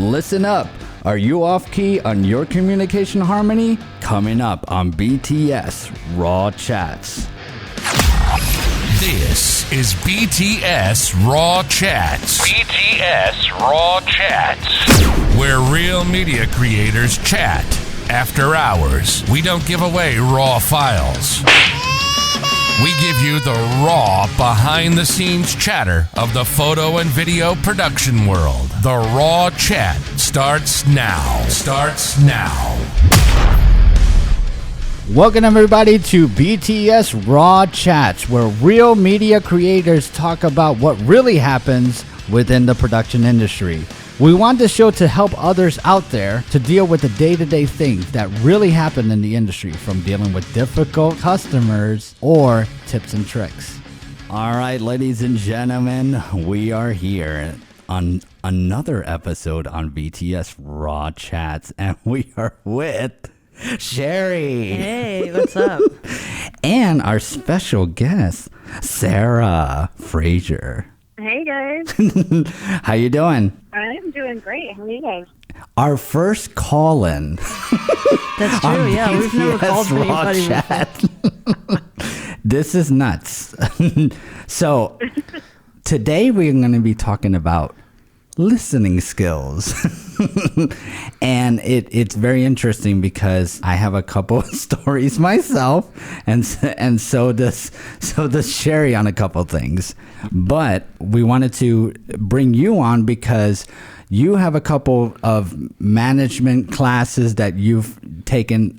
Listen up. Are you off key on your communication harmony? Coming up on BTS Raw Chats. This is BTS Raw Chats. BTS Raw Chats. Where real media creators chat. After hours, we don't give away raw files. We give you the raw, behind-the-scenes chatter of the photo and video production world. The Raw Chat starts now. Welcome everybody to BTS Raw Chats, where real media creators talk about what really happens within the production industry. We want this show to help others out there to deal with the day-to-day things that really happen in the industry, from dealing with difficult customers or tips and tricks. All right, ladies and gentlemen, we are here on another episode on BTS Raw Chats, and we are with Sherry. Hey, what's up? And our special guest, Sarah Frazier. Hey guys. How you doing? I'm doing great. How are you guys? Our first call-in. That's true, yeah. We've never called anybody before. This is nuts. So, today we're going to be talking about listening skills. And it's very interesting because I have a couple of stories myself, and so does Sherry on a couple things. But we wanted to bring you on because you have a couple of management classes that you've taken.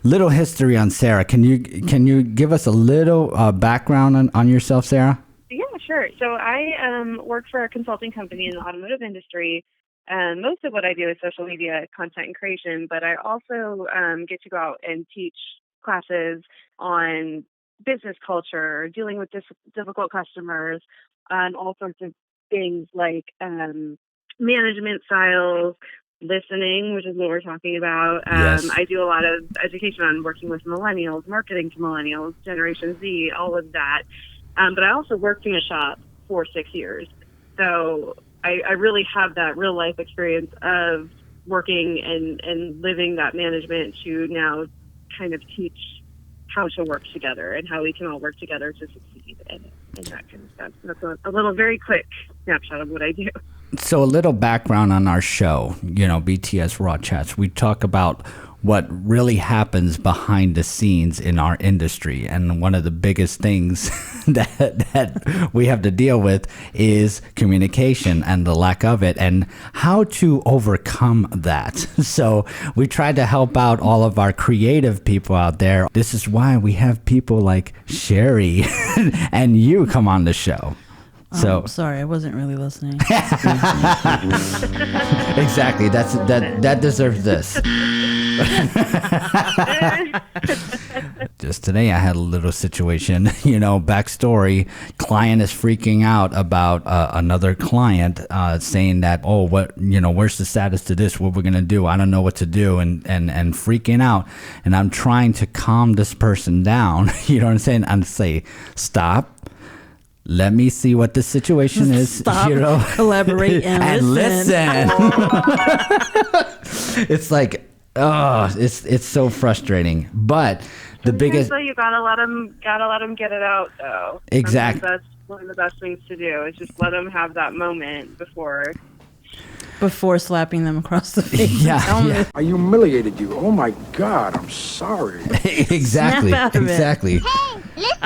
Little history on Sarah. Can you give us a little background on yourself, Sarah? Yeah, sure. So I work for a consulting company in the automotive industry. Most of what I do is social media content and creation, but I also get to go out and teach classes on business culture, dealing with difficult customers, all sorts of things like management styles, listening, which is what we're talking about. Yes. I do a lot of education on working with millennials, marketing to millennials, Generation Z, all of that. But I also worked in a shop for 6 years. So I really have that real life experience of working and living that management to now kind of teach how to work together and how we can all work together to succeed and that kind of stuff. That's a little very quick snapshot of what I do. So a little background on our show, BTS Raw Chats. We talk about what really happens behind the scenes in our industry. And one of the biggest things that we have to deal with is communication and the lack of it and how to overcome that. So we try to help out all of our creative people out there. This is why we have people like Sherry and you come on the show. So sorry, I wasn't really listening. Exactly. That deserves this. Just today I had a little situation, backstory. Client is freaking out about another client saying that, where's the status to this? What we're going to do? I don't know what to do, and freaking out. And I'm trying to calm this person down, you know what I'm saying? And say, stop. Let me see what the situation is. Stop, collaborate, and listen. It's like, it's so frustrating. But the biggest, So you gotta let them get it out, though. Exactly. That's one of the best things to do is just let them have that moment before slapping them across the face. Yeah. I humiliated you. Oh my God, I'm sorry. Exactly. Snap out of it. Exactly. Hey, listen.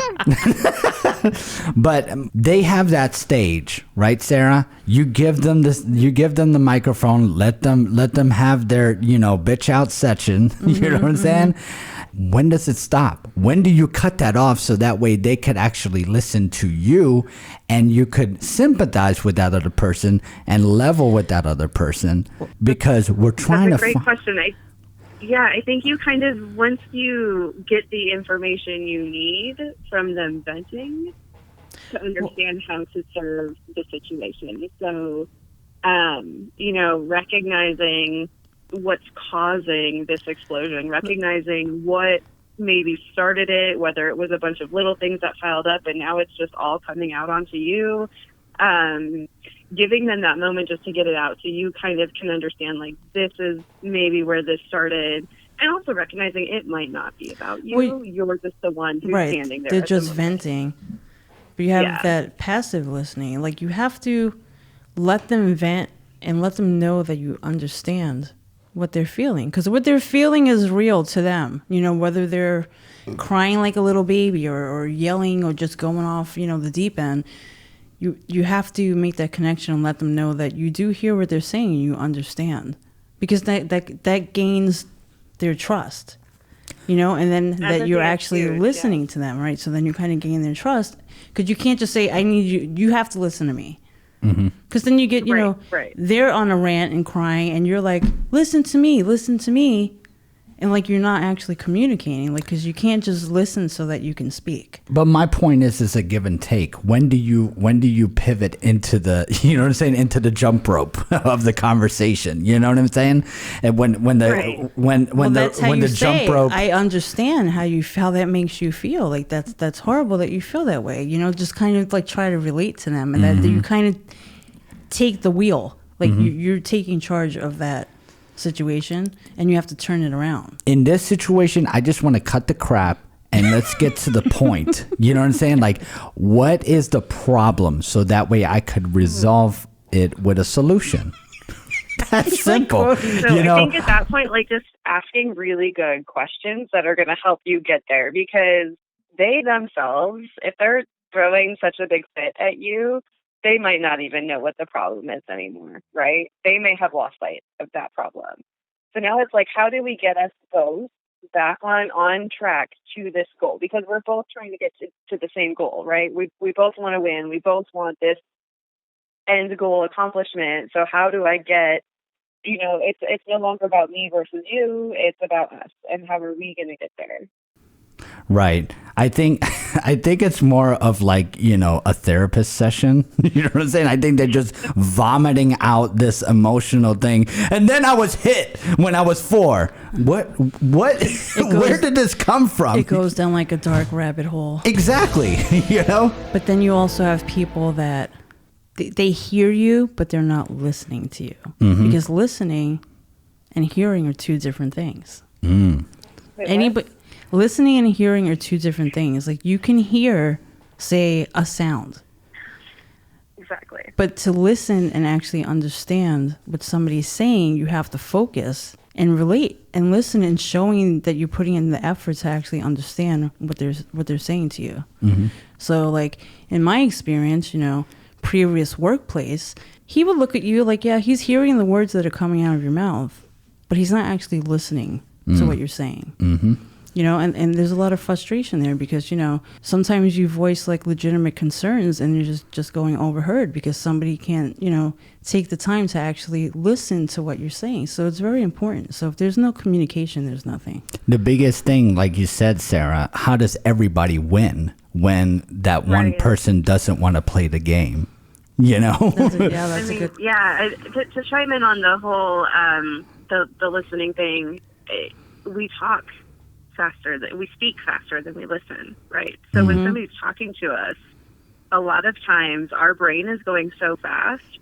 But they have that stage, right, Sarah? You give them this. You give them the microphone. Let them have their bitch out session. You know what I'm saying? When does it stop? When do you cut that off so that way they could actually listen to you and you could sympathize with that other person and level with that other person? Because we're trying That's to. a great question. I think you kind of, once you get the information you need from them venting to understand how to serve the situation. So, recognizing what's causing this explosion, recognizing what maybe started it, whether it was a bunch of little things that piled up and now it's just all coming out onto you, giving them that moment just to get it out so you kind of can understand, like, this is maybe where this started. And also recognizing it might not be about you. Well, you're just the one who's right. standing there. They're just venting. But you have that passive listening. Like, you have to let them vent and let them know that you understand what they're feeling. Because what they're feeling is real to them. You know, whether they're crying like a little baby or yelling or just going off, you know, the deep end. You have to make that connection and let them know that you do hear what they're saying and you understand. Because that gains their trust, you know, and then that you're actually listening to them, right? So then you kind of gain their trust, because you can't just say, I need you, you have to listen to me. Because then you get, you know, they're on a rant and crying and you're like, listen to me. And like, you're not actually communicating, like, because you can't just listen so that you can speak. But my point is a give and take. When do you pivot into the, you know what I'm saying, into the jump rope of the conversation? You know what I'm saying? And when the jump rope. I understand how that makes you feel. Like, that's horrible that you feel that way. You know, just kind of like try to relate to them, and that you kind of take the wheel. Like, you're taking charge of that situation and you have to turn it around. In this situation, I just want to cut the crap and let's get to the point. You know what I'm saying? Like, what is the problem, so that way I could resolve it with a solution? That's simple. So I think at that point, like, just asking really good questions that are going to help you get there, because they themselves, if they're throwing such a big fit at you, they might not even know what the problem is anymore, right? They may have lost sight of that problem. So now it's like, how do we get us both back on track to this goal? Because we're both trying to get to the same goal, right? We both want to win. We both want this end goal accomplishment. So how do I get, you know, it's no longer about me versus you. It's about us. And how are we going to get there? Right. I think it's more of like, you know, a therapist session. You know what I'm saying? I think they're just vomiting out this emotional thing. And then I was hit when I was 4. What? Where did this come from? It goes down like a dark rabbit hole. Exactly. You know? But then you also have people that they hear you, but they're not listening to you. Because listening and hearing are two different things. Listening and hearing are two different things. Like, you can hear, say, a sound. Exactly. But to listen and actually understand what somebody's saying, you have to focus and relate and listen, and showing that you're putting in the effort to actually understand what they're saying to you. So, like, in my experience, you know, previous workplace, he would look at you like, yeah, he's hearing the words that are coming out of your mouth, but he's not actually listening to what you're saying. You know, and there's a lot of frustration there, because, you know, sometimes you voice like legitimate concerns and you're just going overheard because somebody can't, you know, take the time to actually listen to what you're saying. So it's very important. So if there's no communication, there's nothing. The biggest thing, like you said, Sarah, how does everybody win when that one person doesn't want to play the game? You know? To chime in on the whole the listening thing, we talk faster, we speak faster than we listen, right? So when somebody's talking to us, a lot of times our brain is going so fast,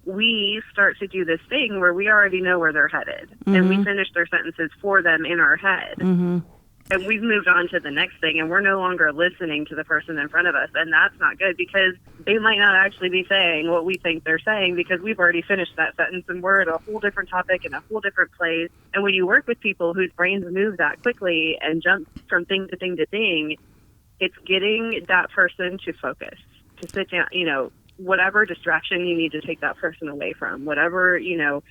we start to do this thing where we already know where they're headed, and we finish their sentences for them in our head. And we've moved on to the next thing, and we're no longer listening to the person in front of us. And that's not good, because they might not actually be saying what we think they're saying, because we've already finished that sentence and we're at a whole different topic in a whole different place. And when you work with people whose brains move that quickly and jump from thing to thing to thing, it's getting that person to focus, to sit down, you know, whatever distraction you need to take that person away from, whatever, you know,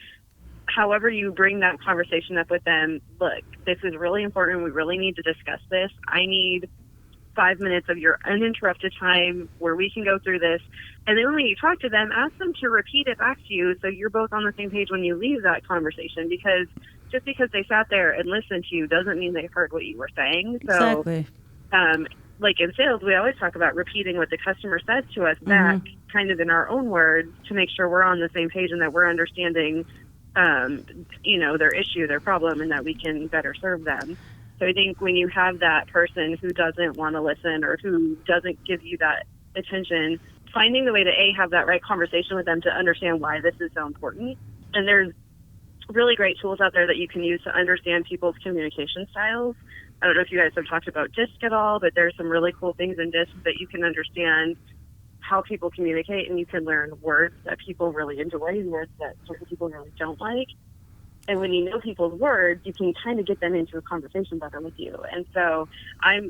however you bring that conversation up with them. Look, this is really important. We really need to discuss this. I need 5 minutes of your uninterrupted time where we can go through this. And then when you talk to them, ask them to repeat it back to you so you're both on the same page when you leave that conversation, because just because they sat there and listened to you doesn't mean they heard what you were saying. So, exactly. Like in sales, we always talk about repeating what the customer says to us back, kind of in our own words, to make sure we're on the same page and that we're understanding you know, their issue, their problem, and that we can better serve them. So I think when you have that person who doesn't want to listen or who doesn't give you that attention, finding the way to have that right conversation with them to understand why this is so important. And there's really great tools out there that you can use to understand people's communication styles. I don't know if you guys have talked about DISC at all, but there's some really cool things in DISC that you can understand how people communicate, and you can learn words that people really enjoy and words that certain people really don't like. And when you know people's words, you can kind of get them into a conversation better with you. And so I'm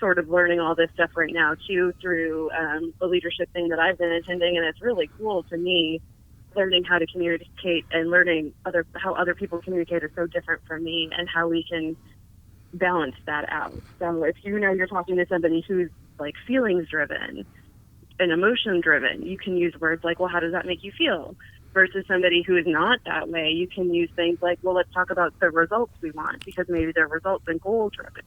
sort of learning all this stuff right now, too, through the leadership thing that I've been attending. And it's really cool to me, learning how to communicate and learning how other people communicate is so different from me, and how we can balance that out. So if you know you're talking to somebody who's like feelings driven and emotion driven, you can use words like, well, how does that make you feel? Versus somebody who is not that way, you can use things like, well, let's talk about the results we want, because maybe they're results and goal driven.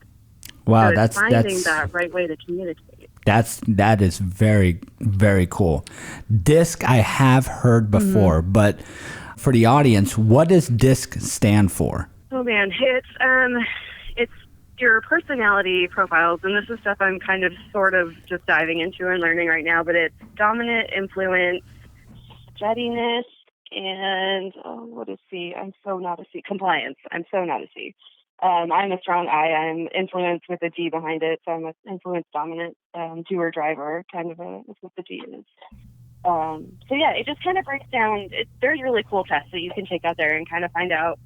Wow, so that's finding that right way to communicate. That is very, very cool. DISC I have heard before, but for the audience, what does DISC stand for? Oh man, it's your personality profiles, and this is stuff I'm kind of sort of just diving into and learning right now. But it's dominant, influence, steadiness, and what is C? I'm so not a C. Compliance. I'm so not a C. I'm a strong I. I'm influence with a D behind it, so I'm an influence dominant doer driver, kind of is what the D is. So yeah, it just kind of breaks down. There's really cool tests that you can take out there and kind of find out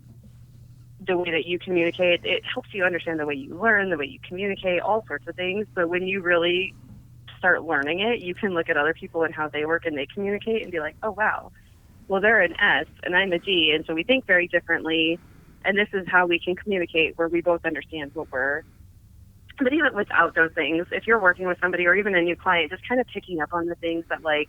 the way that you communicate. It helps you understand the way you learn, the way you communicate, all sorts of things. But when you really start learning it, you can look at other people and how they work and they communicate and be like, oh wow, well, they're an S and I'm a D, and so we think very differently, and this is how we can communicate where we both understand what we're. But even without those things, if you're working with somebody or even a new client, just kind of picking up on the things that, like,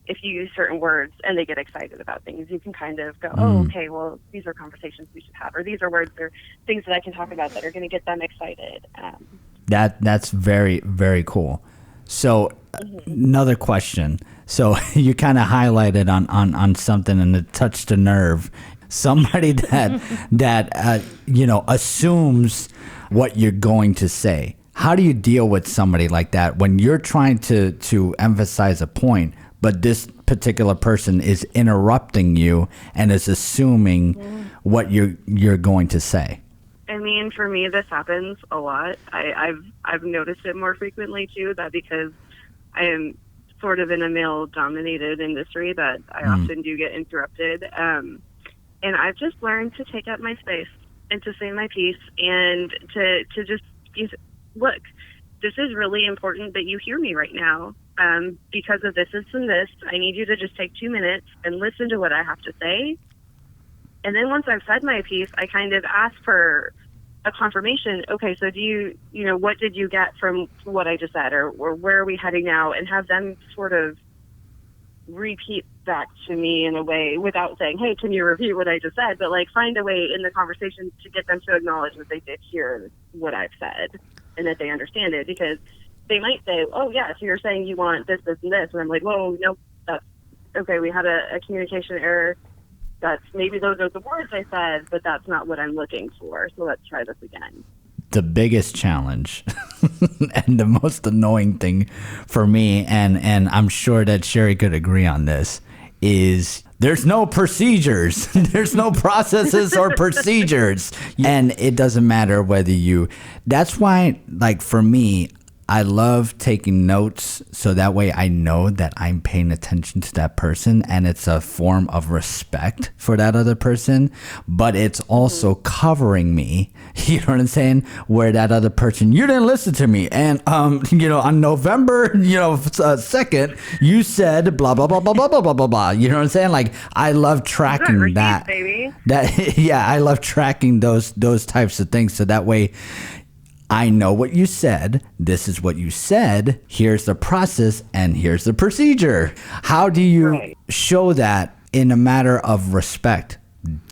if you use certain words and they get excited about things, you can kind of go, oh, okay, well, these are conversations we should have, or these are words or things that I can talk about that are going to get them excited. That's very, very cool. So another question. So you kind of highlighted on something and it touched a nerve. Somebody that assumes what you're going to say. How do you deal with somebody like that when you're trying to emphasize a point, but this particular person is interrupting you and is assuming what you're going to say? I mean, for me, this happens a lot. I've noticed it more frequently too. That because I am sort of in a male-dominated industry, that I often do get interrupted. And I've just learned to take up my space and to say my piece and to just look. This is really important that you hear me right now. Because of this and this, I need you to just take 2 minutes and listen to what I have to say. And then once I've said my piece, I kind of ask for a confirmation. Okay, so what did you get from what I just said, or where are we heading now? And have them sort of repeat back to me in a way without saying, hey, can you repeat what I just said? But like find a way in the conversation to get them to acknowledge that they did hear what I've said and that they understand it, because they might say, oh, yeah, so you're saying you want this, this, and this. And I'm like, whoa, nope, that's okay. We had a communication error. Maybe those are the words I said, but that's not what I'm looking for. So let's try this again. The biggest challenge and the most annoying thing for me, and I'm sure that Sherry could agree on this, is there's no procedures. There's no processes or procedures. And it doesn't matter whether that's why, like, for me, I love taking notes so that way I know that I'm paying attention to that person, and it's a form of respect for that other person, but it's also covering me, you know what I'm saying, where that other person, you didn't listen to me, and on November 2nd, you said blah blah blah blah blah blah blah blah blah, you know what I'm saying? Like, I love tracking that. Baby. I love tracking those types of things, so that way I know what you said. This is what you said. Here's the process and here's the procedure. How do you show that in a matter of respect?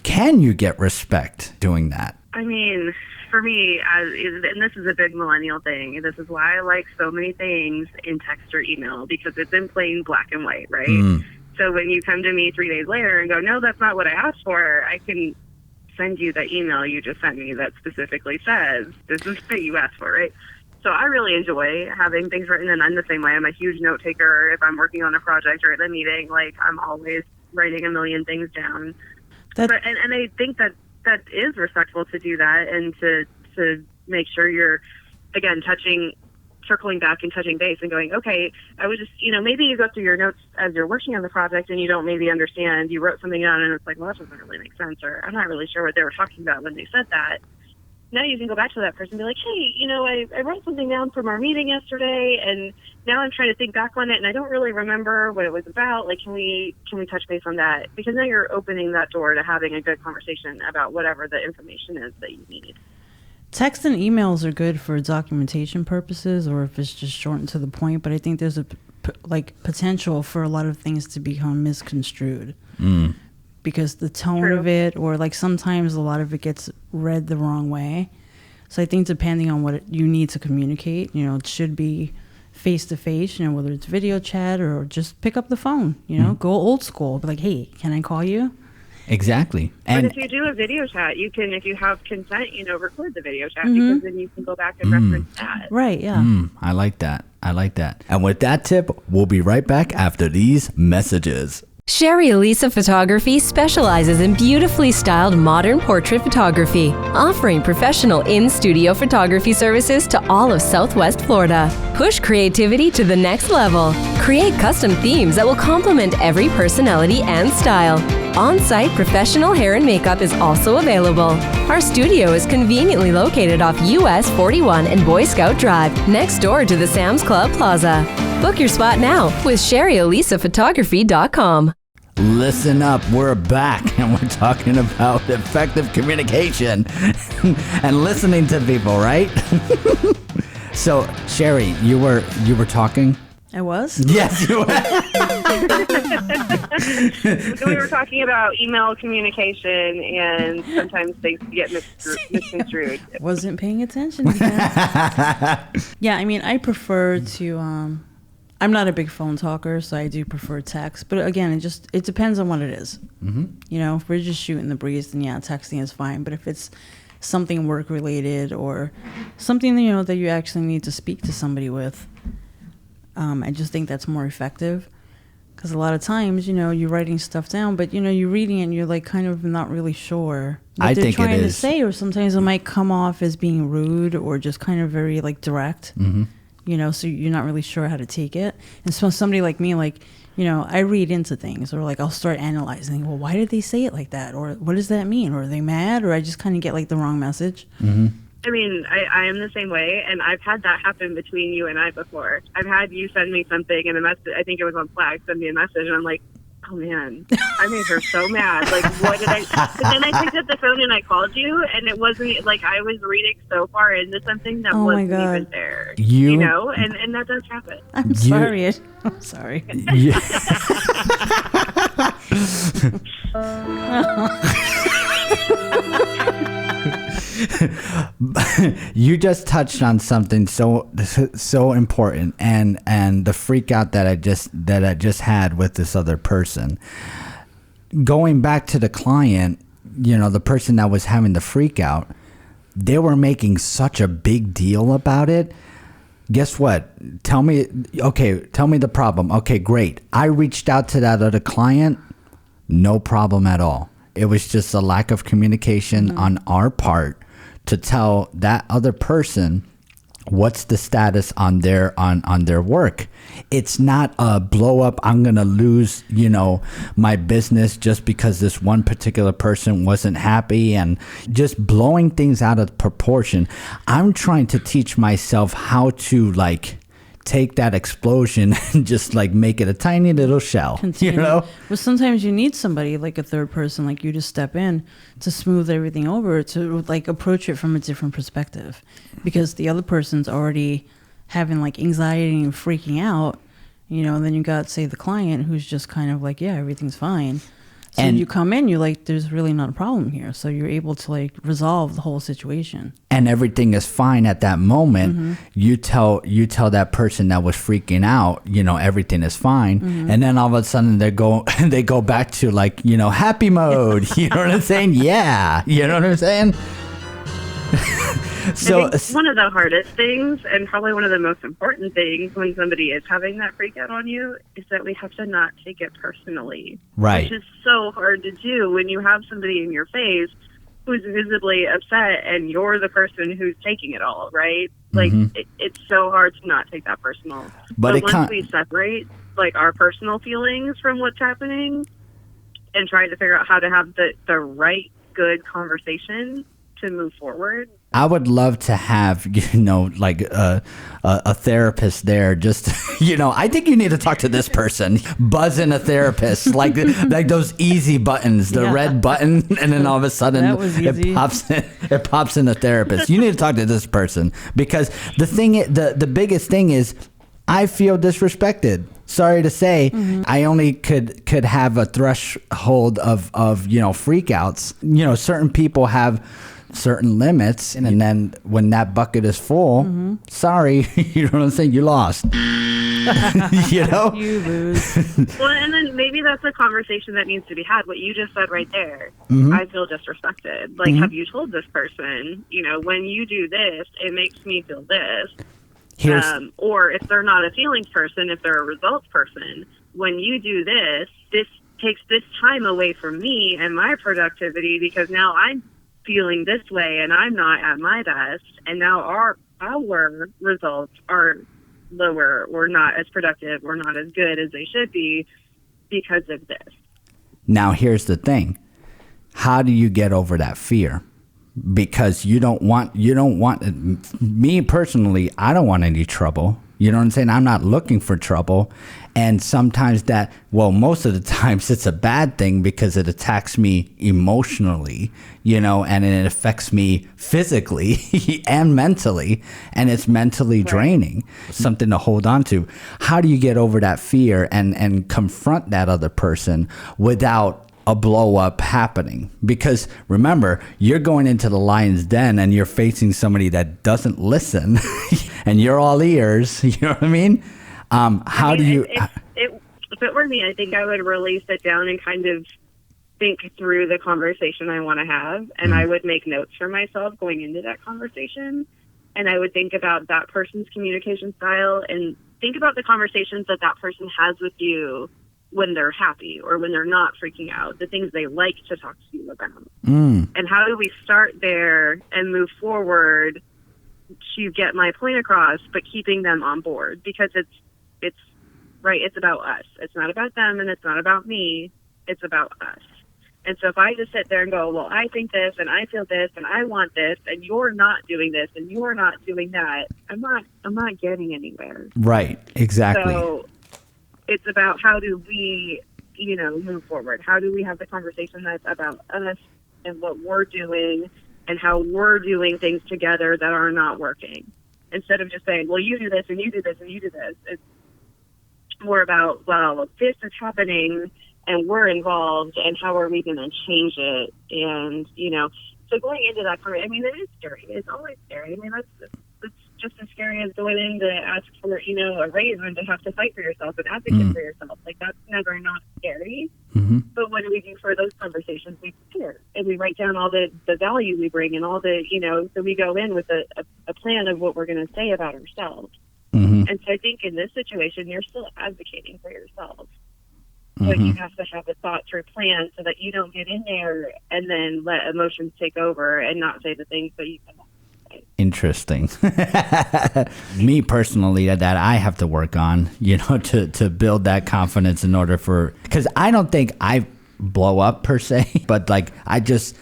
Can you get respect doing that? I mean, for me, and this is a big millennial thing, and this is why I like so many things in text or email, because it's in plain black and white, right? So when you come to me 3 days later and go, no, that's not what I asked for, I can send you the email you just sent me that specifically says this is what you asked for, right? So I really enjoy having things written, and I'm the same way. I'm a huge note taker. If I'm working on a project or at a meeting, like I'm always writing a million things down. And I think that is respectful to do that, and to make sure you're, again, circling back and touching base and going, okay, I was just, maybe you go through your notes as you're working on the project and you don't maybe understand. You wrote something down and it's like, well, that doesn't really make sense, or I'm not really sure what they were talking about when they said that. Now you can go back to that person and be like, hey, I wrote something down from our meeting yesterday, and now I'm trying to think back on it, and I don't really remember what it was about. Like, can we touch base on that? Because now you're opening that door to having a good conversation about whatever the information is that you need. Text and emails are good for documentation purposes, or if it's just short and to the point. But I think there's a potential for a lot of things to become misconstrued. Because the tone of it, or like sometimes a lot of it gets read the wrong way. So I think depending on what you need to communicate, it should be face to face, whether it's video chat or just pick up the phone, go old school. Be like, hey, can I call you? Exactly. And but if you do a video chat, you can, if you have consent, record the video chat, because then you can go back and reference that. Right, yeah. I like that. And with that tip, we'll be right back after these messages. Sherry Elisa Photography specializes in beautifully styled modern portrait photography, offering professional in-studio photography services to all of Southwest Florida. Push creativity to the next level. Create custom themes that will complement every personality and style. On-site professional hair and makeup is also available. Our studio is conveniently located off US 41 and Boy Scout Drive, next door to the Sam's Club Plaza. Book your spot now with SherryElisaPhotography.com. Listen up, we're back, and we're talking about effective communication and listening to people, right? So, Sherry, you were talking? I was? Yes, you were. So we were talking about email communication, and sometimes things get misconstrued. Wasn't paying attention again. Yeah, I prefer to... I'm not a big phone talker, so I do prefer text. But again, it depends on what it is. If we're just shooting the breeze, then texting is fine. But if it's something work related or something that you actually need to speak to somebody with, I just think that's more effective. Because a lot of times, you're writing stuff down, but you're reading it and you're like kind of not really sure what they're trying to say, or sometimes it might come off as being rude or just kind of very like direct. So you're not really sure how to take it. And so somebody like me, I read into things, or I'll start analyzing, well, why did they say it like that? Or what does that mean? Or are they mad? Or I just kind of get the wrong message. I am the same way, and I've had that happen between you and I before. I've had you send me something, and a message, I think it was on Slack, send me a message, and I'm like, oh man, I made her so mad. What did I... But then I picked up the phone and I called you, and it wasn't, I was reading so far into something that wasn't even there. And that does happen. I'm sorry. I'm sorry. You just touched on something so important, and the freak out that I just had with this other person. Going back to the client, the person that was having the freak out, they were making such a big deal about it. Guess what? Tell me the problem. Okay, great. I reached out to that other client, no problem at all. It was just a lack of communication on our part to tell that other person what's the status on their work. It's not a blow up, I'm gonna lose my business just because this one particular person wasn't happy, and just blowing things out of proportion. I'm trying to teach myself how to take that explosion and just make it a tiny little shell. Well, sometimes you need somebody like a third person like you to step in to smooth everything over, to approach it from a different perspective, because the other person's already having anxiety and freaking out, and then you got, say, the client who's just kind of yeah, everything's fine. So you come in, you're there's really not a problem here. So you're able to resolve the whole situation. And everything is fine at that moment. You tell that person that was freaking out, everything is fine. And then all of a sudden they go back to happy mode. You know what I'm saying? Yeah. You know what I'm saying? So I think one of the hardest things, and probably one of the most important things when somebody is having that freak out on you, is that we have to not take it personally. Right. Which is so hard to do when you have somebody in your face who's visibly upset and you're the person who's taking it all, right? Like, it's so hard to not take that personal. But once we separate, like, our personal feelings from what's happening and try to figure out how to have the right, good conversation to move forward. I would love to have, like a therapist there. Just, I think you need to talk to this person. Buzz in a therapist, like those easy buttons, the red button, and then all of a sudden it pops in a therapist. You need to talk to this person because the biggest thing is I feel disrespected. Sorry to say, I only could have a threshold of freakouts. Certain people have certain limits, and then when that bucket is full, sorry, you know what I'm saying? You lost. You lose. Well, and then maybe that's a conversation that needs to be had. What you just said right there, I feel disrespected. Like, have you told this person, when you do this, it makes me feel this. Or if they're not a feelings person, if they're a results person, when you do this takes this time away from me and my productivity because now I'm feeling this way and I'm not at my best, and now our results are lower or not as productive or not as good as they should be because of this. Now here's the thing. How do you get over that fear? Because you don't want me personally, I don't want any trouble. You know what I'm saying? I'm not looking for trouble. And sometimes most of the times it's a bad thing because it attacks me emotionally, and it affects me physically and mentally, and it's mentally draining, something to hold on to. How do you get over that fear and confront that other person without a blow up happening? Because remember, you're going into the lion's den and you're facing somebody that doesn't listen and you're all ears. You know what I mean? If it were me, I think I would really sit down and kind of think through the conversation I want to have, and I would make notes for myself going into that conversation, and I would think about that person's communication style and think about the conversations that person has with you when they're happy or when they're not freaking out, the things they like to talk to you about. And how do we start there and move forward to get my point across, but keeping them on board? Because it's about us. It's not about them and it's not about me. It's about us. And so if I just sit there and go, well, I think this and I feel this and I want this and you're not doing this and you're not doing that, I'm not getting anywhere. Right. Exactly. So it's about how do we, move forward? How do we have the conversation that's about us and what we're doing and how we're doing things together that are not working? Instead of just saying, well, you do this and you do this and you do this. It's more about, well, this is happening and we're involved and how are we going to change it? And, so going into that, it is scary. It's always scary. That's just as scary as going in to ask for, a raise and to have to fight for yourself and advocate for yourself. Like, that's never not scary. But what do we do for those conversations? We prepare and we write down all the value we bring and all the, so we go in with a plan of what we're going to say about ourselves. And so I think in this situation, you're still advocating for yourself. But you have to have a thought through plan so that you don't get in there and then let emotions take over and not say the things that you can. Interesting. Me personally, that I have to work on, to build that confidence in order because I don't think I blow up per se, but like I just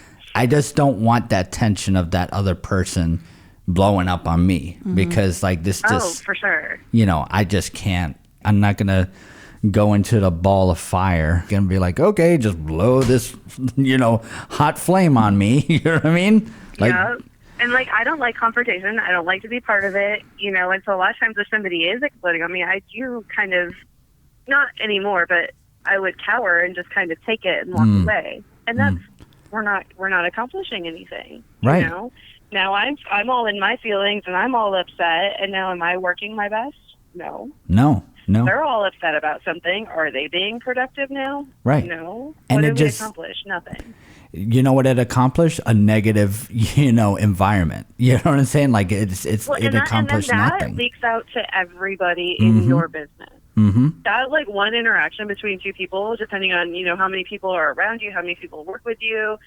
don't want that tension of that other person blowing up on me because like this just, for sure. I just can't. I'm not gonna go into the ball of fire. Gonna be like, okay, just blow this, hot flame on me. You know what I mean? Like, yeah. And I don't like confrontation. I don't like to be part of it, and so a lot of times if somebody is exploding on me, I do kind of, not anymore, but I would cower and just kind of take it and walk away. And that's, we're not accomplishing anything. Right. Now I'm all in my feelings and I'm all upset, and now am I working my best? No. No. They're all upset about something. Are they being productive now? Right. No. And what it did we just- accomplish? Nothing. You know what it accomplished? A negative, environment. You know what I'm saying? Like it accomplished and then nothing. that leaks out to everybody in your business. Mm-hmm. That like one interaction between two people, depending on, how many people are around you, how many people work with you,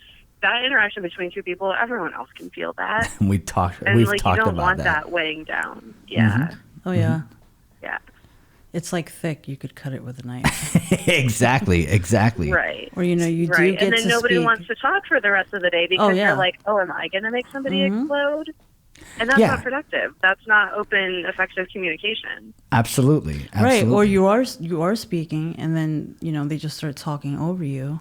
that interaction between two people, everyone else can feel that. We've talked And like about you don't want that. that weighing down. Yeah. Oh yeah. Yeah. It's like thick. You could cut it with a knife. Exactly. Right. Or you do Right. get And then to nobody speak. wants to talk for the rest of the day because they're like, oh, am I going to make somebody explode? And that's not productive. That's not open, effective communication. Absolutely. Right. Or you are speaking and then, they just start talking over you.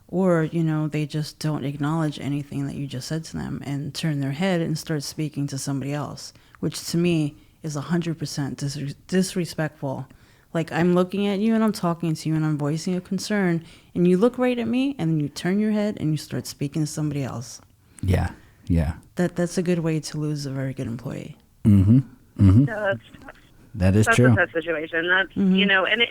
Or, they just don't acknowledge anything that you just said to them and turn their head and start speaking to somebody else, which to me is 100% disrespectful. Like I'm looking at you and I'm talking to you and I'm voicing a concern and you look right at me and then you turn your head and you start speaking to somebody else. Yeah. Yeah. That's a good way to lose a very good employee. Mm-hmm. Mm-hmm. No, that's tough. That's true. A tough situation. That's and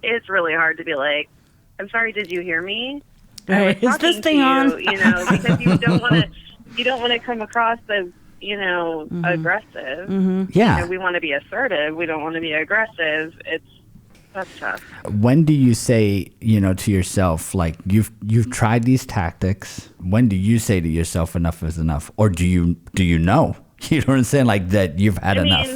it's really hard to be like, I'm sorry, did you hear me? Right. Is this thing on? Because you don't want to come across as aggressive. Mm-hmm. Yeah. We want to be assertive. We don't want to be aggressive. That's tough. When do you say, to yourself, like you've tried these tactics? When do you say to yourself, enough is enough? Or do you know? You know what I'm saying? Like that you've had enough.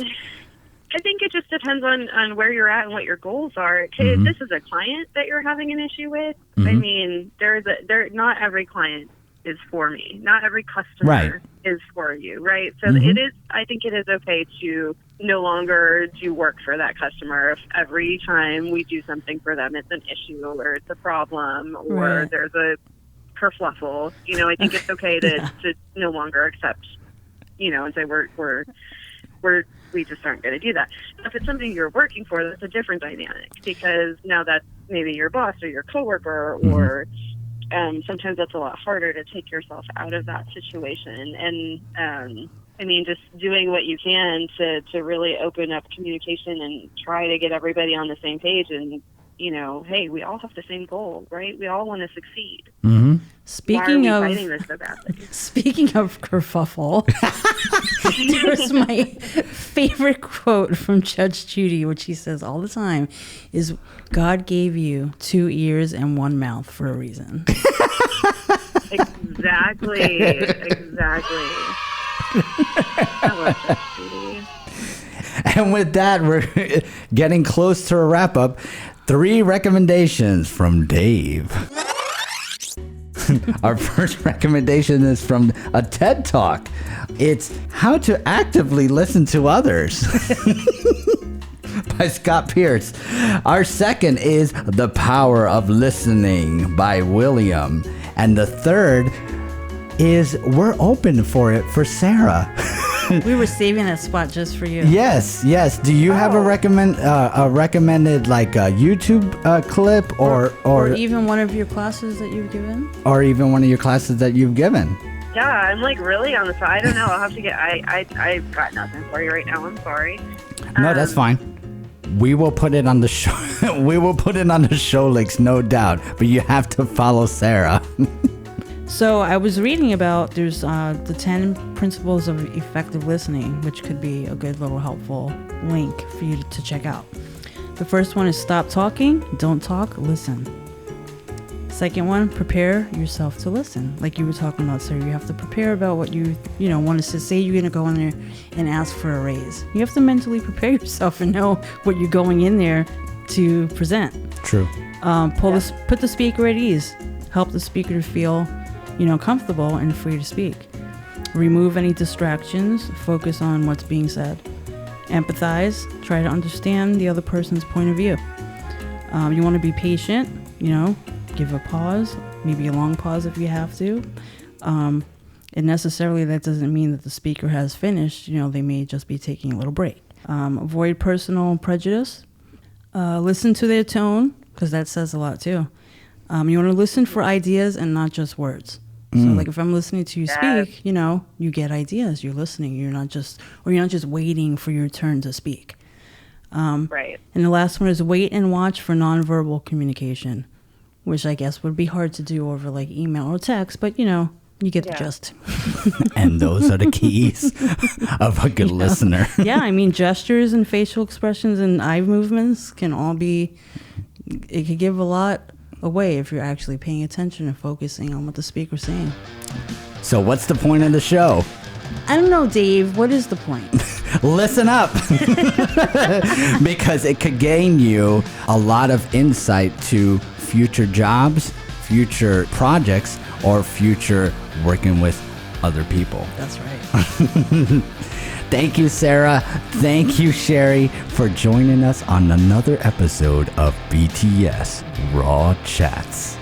I think it just depends on where you're at and what your goals are. If this is a client that you're having an issue with, I mean, not every client is for me. Not every customer is for you, right? So I think it is okay to no longer do work for that customer if every time we do something for them it's an issue or it's a problem or there's a kerfluffle. I think it's okay to no longer accept, and say we just aren't going to do that. If it's something you're working for, that's a different dynamic because now that's maybe your boss or your coworker or sometimes that's a lot harder to take yourself out of that situation. And I mean, just doing what you can to really open up communication and try to get everybody on the same page and, hey, we all have the same goal, right? We all want to succeed. Mm-hmm. Speaking Why are of we fighting this so badly? Speaking of kerfuffle, there's my favorite quote from Judge Judy, which he says all the time, is God gave you 2 ears and 1 mouth for a reason. Exactly. I love Judge Judy. And with that, we're getting close to a wrap up. 3 recommendations from Dave. Our first recommendation is from a TED Talk. It's How to Actively Listen to Others by Scott Pierce. Our second is The Power of Listening by William. And the third is We're Open for It for Sarah. We were saving that spot just for you. Yes. Do you have a recommended like a YouTube clip or even one of your classes that you've given? Or even one of your classes that you've given? Yeah, I'm like really on the side. I don't know. I'll have to get. I've got nothing for you right now. I'm sorry. No, that's fine. We will put it on the show. We will put it on the show links, no doubt. But you have to follow Sarah. So I was reading about there's the 10 principles of effective listening, which could be a good little helpful link for you to check out. The first one is stop talking, don't talk, listen. Second one, prepare yourself to listen. Like you were talking about, sir, you have to prepare about what you want to say. You're going to go in there and ask for a raise. You have to mentally prepare yourself and know what you're going in there to present. True. Put the speaker at ease. Help the speaker to feel comfortable and free to speak. Remove any distractions. Focus on what's being said. Empathize. Try to understand the other person's point of view. You want to be patient. Give a pause, maybe a long pause if you have to. And necessarily that doesn't mean that the speaker has finished. They may just be taking a little break. Avoid personal prejudice. Listen to their tone, because that says a lot too. You want to listen for ideas and not just words. So like if I'm listening to you speak, you get ideas. You're listening. You're not just waiting for your turn to speak. Right. And the last one is wait and watch for nonverbal communication, which I guess would be hard to do over like email or text, but you get the gist. And those are the keys of a good listener. Yeah, I mean, gestures and facial expressions and eye movements can all it could give a lot away if you're actually paying attention and focusing on what the speaker's saying. So what's the point of the show? I don't know, Dave. What is the point? Listen up. Because it could gain you a lot of insight to future jobs, future projects, or future working with other people. That's right. Thank you, Sarah. Thank you, Sherry, for joining us on another episode of BTS Raw Chats.